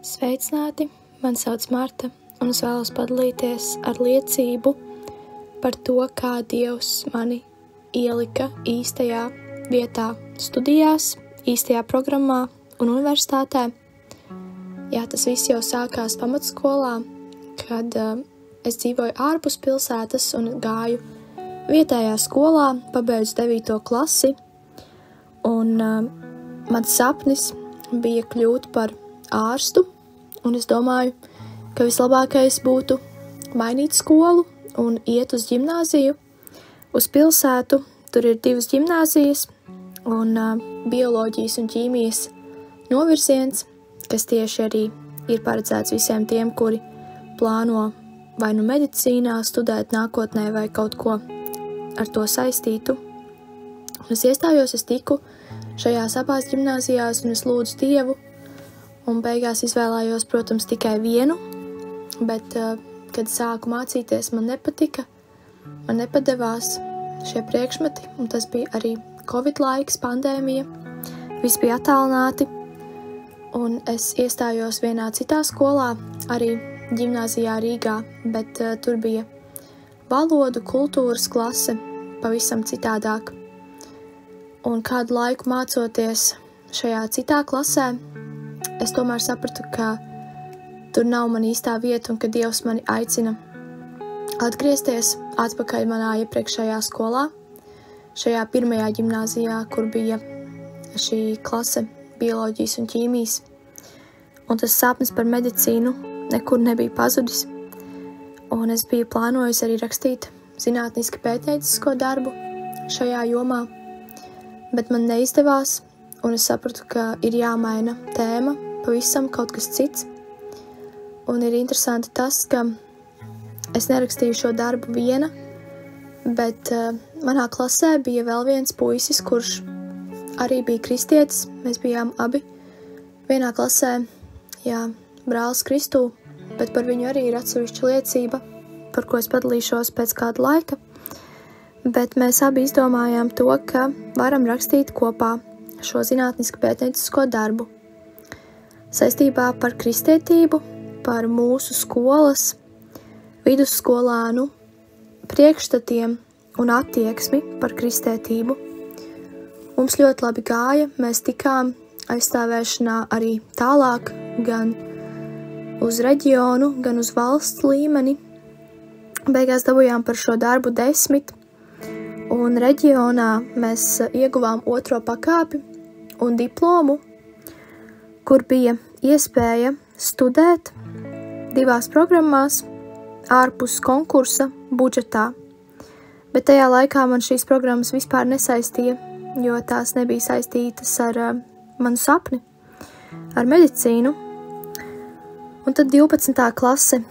Sveicināti! Mani sauc Marta, un es vēlos padalīties ar liecību par to, kā Dievs mani ielika īstajā vietā studijās, īstajā programmā un universitātē. Jā, tas viss jau sākās pamatskolā, kad es dzīvoju ārpus pilsētas un gāju vietējā skolā, pabeidzu 9. klasi, un mans sapnis bija kļūt par ārstu, un es domāju, ka vislabākais būtu mainīt skolu un iet uz ģimnāziju, uz pilsētu. Tur ir 2 ģimnāzijas un bioloģijas un ķīmijas novirziens, kas tieši arī ir paredzēts visiem tiem, kuri plāno vai nu medicīnā studēt nākotnē vai kaut ko ar to saistītu. Un es iestājos, es tiku šajās abās ģimnāzijās un es lūdzu Dievu, un beigās izvēlējos, protams, tikai vienu, bet, kad sāku mācīties, man nepatika, man nepadevās šie priekšmeti, un tas bija arī Covid laiks, pandēmija, viss bija attālināti, un es iestājos vienā citā skolā, arī ģimnāzijā Rīgā, bet tur bija valodu, kultūras klase, pavisam citādāk. Un kādu laiku mācoties šajā citā klasē, es tomēr sapratu, ka tur nav man īstā vieta un ka Dievs mani aicina atgriezties atpakaļ manā iepriekšējā skolā, šajā pirmajā ģimnāzijā, kur bija šī klase bioloģijas un ķīmijas. Un tas sapnis par medicīnu nekur nebija pazudis, un es biju plānojusi arī rakstīt zinātniski pētniecisko darbu šajā jomā, bet man neizdevās, un es sapratu, ka ir jāmaina tēma, pavisam kaut kas cits. Un ir interesanti tas, ka es nerakstīju šo darbu viena, bet manā klasē bija vēl viens puisis, kurš arī bija kristietis. Mēs bijām abi vienā klasē, brālis Kristū, bet par viņu arī ir atsevišķa liecība, par ko es padalīšos pēc kāda laika. Bet mēs abi izdomājām to, ka varam rakstīt kopā šo zinātniski pētniecisko darbu saistībā par kristietību, par mūsu skolas, vidusskolānu priekšstatiem un attieksmi par kristietību. Mums ļoti labi gāja, mēs tikām aizstāvēšanā arī tālāk, gan uz reģionu, gan uz valsts līmeni. Beigās dabūjām par šo darbu 10, un reģionā mēs ieguvām 2. pakāpi un diplomu, kur bija iespēja studēt 2 programmās ārpus konkursa budžetā. Bet tajā laikā man šīs programmas vispār nesaistīja, jo tās nebija saistītas ar manu sapni, ar medicīnu. Un tad 12. klase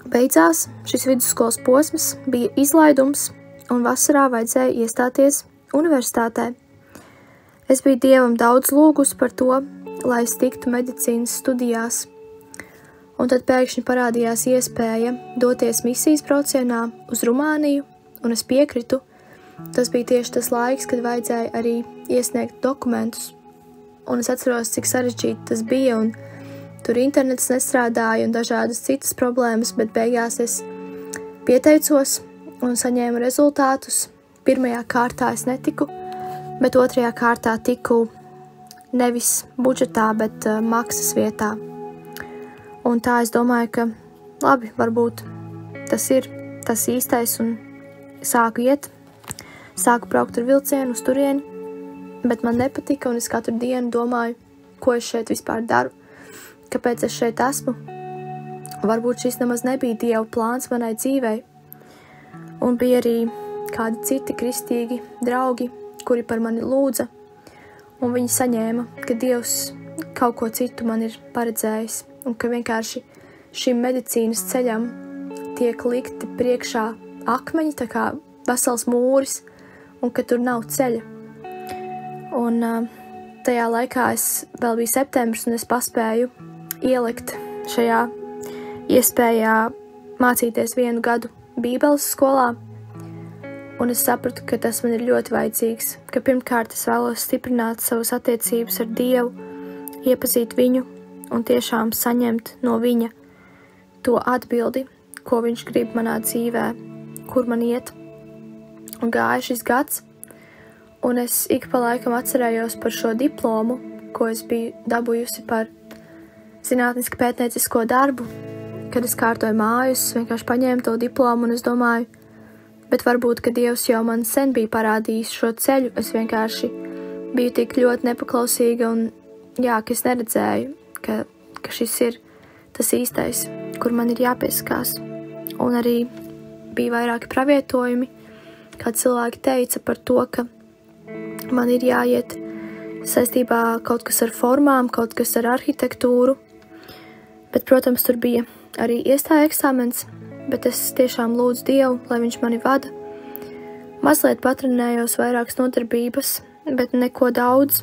beidzās, šis vidusskolas posms bija izlaidums, un vasarā vajadzēja iestāties universitātē. Es biju Dievam daudz lūgusi par to, lai es tiktu medicīnas studijās. Un tad pēkšņi parādījās iespēja doties misijas braucienā uz Rumāniju, un es piekritu. Tas bija tieši tas laiks, kad vajadzēja arī iesniegt dokumentus. Un es atceros, cik sarežģīti tas bija, un tur internets nestrādāja un dažādas citas problēmas, bet beigās es pieteicos un saņēmu rezultātus. 1. kārtā es netiku, bet 2. kārtā tiku nevis budžetā, bet maksas vietā. Un tā es domāju, ka labi, varbūt tas ir tas īstais, un sāku braukt ar vilcienu uz turieni, bet man nepatika, un es katru dienu domāju, ko es šeit vispār daru, kāpēc es šeit esmu. Varbūt šis nemaz nebija Dieva plāns manai dzīvei. Un bija arī kādi citi kristīgi draugi, kuri par mani lūdza, un viņi saņēma, ka Dievs kaut ko citu man ir paredzējis, un ka vienkārši šim medicīnas ceļam tiek likti priekšā akmeņi, tā kā vesels mūris, un ka tur nav ceļa. Un tajā laikā vēl bija septembris, un es paspēju ielikt šajā iespējā mācīties 1 gadu Bībeles skolā, un es sapratu, ka tas man ir ļoti vajadzīgs, ka pirmkārt es vēlos stiprināt savas attiecības ar Dievu, iepazīt viņu, un tiešām saņemt no viņa to atbildi, ko viņš grib manā dzīvē, kur man iet. Un gāja šis gads, un es ik pa laikam atcerējos par šo diplomu, ko es biju dabūjusi par zinātniski pētniecisko darbu. Kad es kārtoju mājus, vienkārši paņēmu to diplomu un es domāju, bet varbūt, ka Dievs jau man sen bija parādījis šo ceļu, es vienkārši biju tik ļoti nepaklausīga un ka es neredzēju, ka šis ir tas īstais, kur man ir jāpieskās. Un arī bija vairāki pravietojumi, kā cilvēki teica par to, ka man ir jāiet saistībā kaut kas ar formām, kaut kas ar arhitektūru, bet, protams, tur bija arī iestāja eksāmens, bet es tiešām lūdzu Dievu, lai viņš mani vada. Mazliet patrenējos vairākas nodarbības, bet neko daudz,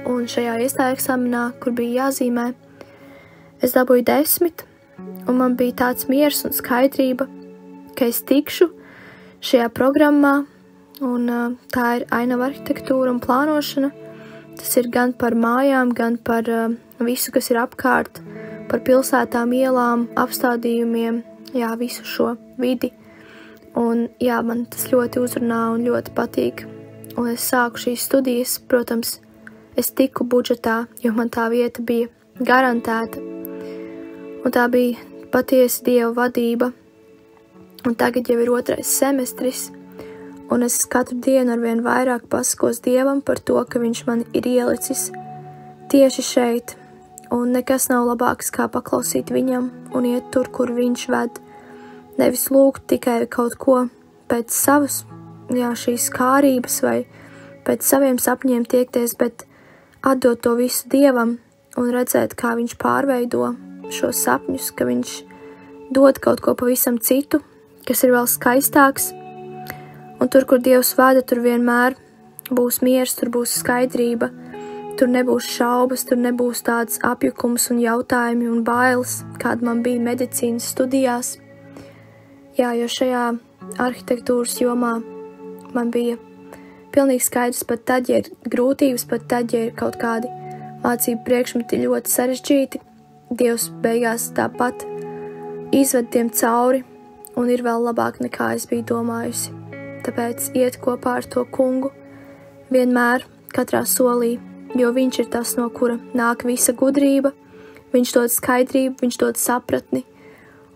un šajā iestāja eksāmenā, kur bija jāzīmē, es dabūju 10, un man bija tāds miers un skaidrība, ka es tikšu šajā programmā, un tā ir ainava arhitektūra un plānošana. Tas ir gan par mājām, gan par visu, kas ir apkārt, par pilsētām, ielām, apstādījumiem, visu šo vidi. Un man tas ļoti uzrunā un ļoti patīk. Un es sāku šīs studijas, protams, es tiku budžetā, jo man tā vieta bija garantēta. Un tā bija patiesi Dieva vadība. Un tagad jau ir 2. semestris, un es katru dienu arvien vairāk pasakos Dievam par to, ka viņš man ir ielicis tieši šeit, un nekas nav labāks kā paklausīt viņam un iet tur, kur viņš ved. Nevis lūgt tikai kaut ko pēc savas, šīs kārības vai pēc saviem sapņiem tiekties, bet atdot to visu Dievam un redzēt, kā viņš pārveido šos sapņus, ka viņš dod kaut ko pavisam citu, kas ir vēl skaistāks. Un tur, kur Dievs vada, tur vienmēr būs miers, tur būs skaidrība, tur nebūs šaubas, tur nebūs tāds apjukums un jautājumi un bailes, kāda man bija medicīnas studijās. Jo šajā arhitektūras jomā man bija pilnīgi skaidrs, pat tad, ja ir grūtības, pat tad, ja ir kaut kādi mācību priekšmeti ļoti sarežģīti, Dievs beigās tāpat izved tiem cauri un ir vēl labāk nekā es biju domājusi. Tāpēc iet kopā ar to kungu vienmēr, katrā solī, jo viņš ir tas, no kura nāk visa gudrība, viņš dod skaidrību, viņš dod sapratni,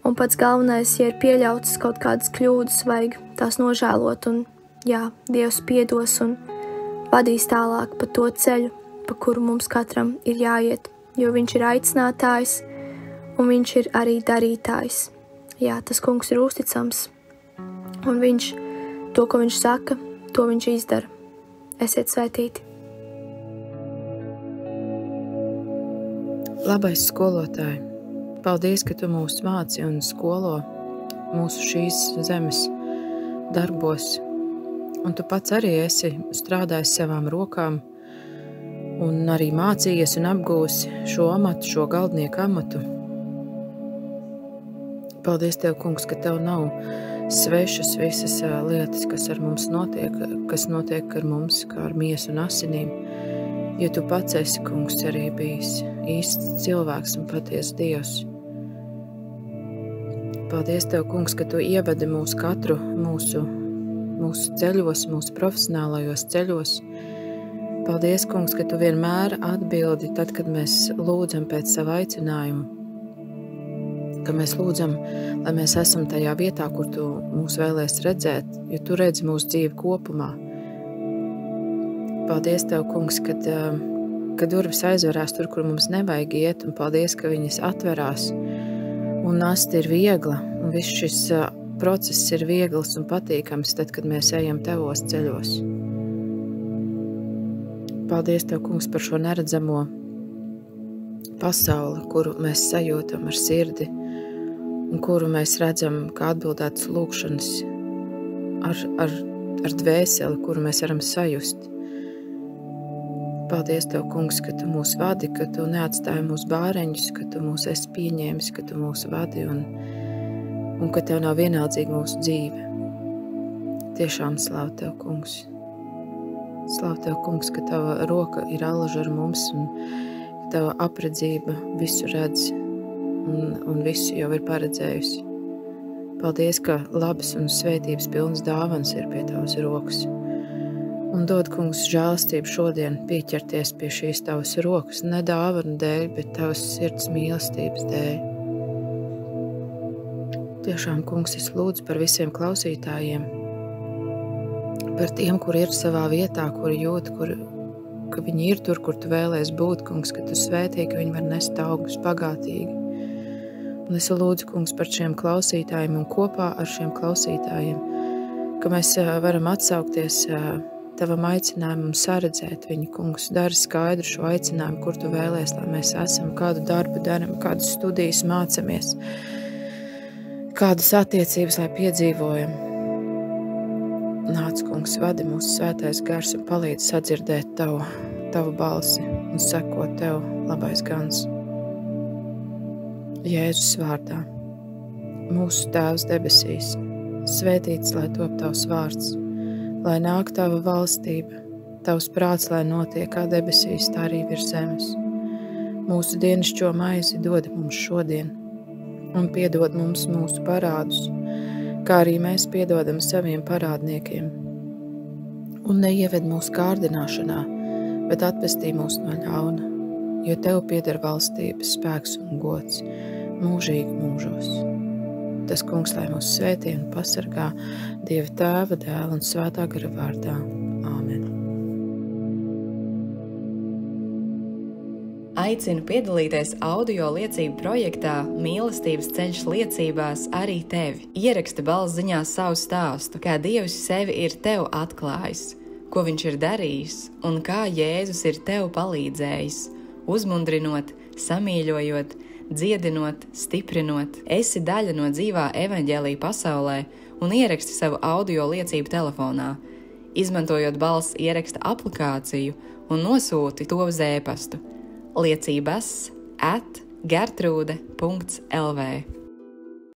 un pats galvenais, ja ir pieļautas kaut kādas kļūdas, vajag tās nožēlot, un Dievs piedos un vadīs tālāk pa to ceļu, pa kuru mums katram ir jāiet, jo viņš ir aicinātājs, un viņš ir arī darītājs. Tas kungs ir uzticams, un viņš to, ko viņš saka, to viņš izdara. Esiet svētīti. Labais skolotāj, paldies, ka tu mūs māci un skolo mūsu šīs zemes darbos. Un tu pats arī esi strādājis savām rokām un arī mācījies un apgūsi šo amatu, šo galdnieku amatu. Paldies Tev, kungs, ka Tev nav svešas visas lietas, kas ar mums notiek, kas notiek ar mums, kā ar miesu un asinīm, jo Tu pats esi, kungs, arī bijis īsts cilvēks un patiesa Dievs. Paldies Tev, kungs, ka Tu ievedi mūs katru mūsu ceļos, mūsu profesionālajos ceļos. Paldies, kungs, ka Tu vienmēr atbildi tad, kad mēs lūdzam pēc savu aicinājumu, ka mēs lūdzam, lai mēs esam tajā vietā, kur Tu mūs vēlies redzēt, jo Tu redzi mūsu dzīvi kopumā. Paldies Tev, kungs, ka durvis aizverās tur, kur mums nevajag iet, un paldies, ka viņas atverās, un nasta ir viegla, un viss šis process ir viegls un patīkams, tad, kad mēs ejam Tevos ceļos. Paldies Tev, kungs, par šo neredzamo pasauli, kuru mēs sajūtam ar sirdi, un kuru mēs redzam kā atbildētas lūgšanas ar dvēseli, kuru mēs varam sajust. Paldies Tev, kungs, ka Tu mūs vadi, ka Tu neatstāji mūsu bāreņus, ka Tu mūs esi pieņēmis, ka Tu mūs vadi un ka Tev nav vienaldzīga mūsu dzīve. Tiešām slavu Tev, kungs. Slavu Tev, kungs, ka Tava roka ir allaž ar mums un ka tava apredzība visu redz un visu jau ir paredzējusi. Paldies, ka labas un svētības pilnas dāvanas ir pie tavas rokas. Un dod, kungs, žēlastību šodien pieķerties pie šīs tavas rokas, ne dāvanu dēļ, bet tavas sirds mīlestības dēļ. Tiešām, kungs, es lūdzu par visiem klausītājiem, par tiem, kur ir savā vietā, kuri jūt, ka viņi ir tur, kur tu vēlies būt, kungs, ka tu svētī, ka viņi var nest augus bagātīgi. Un es lūdzu, kungs, par šiem klausītājiem un kopā ar šiem klausītājiem, ka mēs varam atsaukties tavam aicinājumam saredzēt viņu, kungs, dari skaidru šo aicinājumu, kur tu vēlies, lai mēs esam, kādu darbu daram, kādas studijas mācamies, kādas attiecības, lai piedzīvojam. Nāc, kungs, vadi mūsu svētais gars un palīdz sadzirdēt tavu balsi un sekot tev, labais gans. Jēzus vārdā, mūsu Tēvs debesīs, svētīts, lai top tavs vārds, lai nāk tava valstība, tavs prāts, lai notiek kā debesīs, tā arī virs zemes. Mūsu dienascho maizi dod mums šodien, un piedod mums mūsu parādus, kā arī mēs piedodam saviem parādniekiem. Un neieved mūsu kārdināšanā, bet atpestī mūs no ļauna, jo tev pieder valstības, spēks un gods mūžīgi mūžos. Tas, kungs, lai mūs svētī un pasargā Dieva Tēva, Dēla un Svētā gara vārdā. Āmen. Aicinu piedalīties audio liecību projektā Mīlestības ceļš liecībās arī tevi. Ieraksti balss ziņās savu stāstu, kā Dievs sevi ir tev atklājis, ko viņš ir darījis un kā Jēzus ir tev palīdzējis, uzmundrinot, samīļojot, dziedinot, stiprinot. Esi daļa no dzīvā evaņģēlija pasaulē un ieraksti savu audio liecību telefonā, izmantojot balss ieraksta aplikāciju un nosūti to uz e-pastu liecības@gertrude.lv.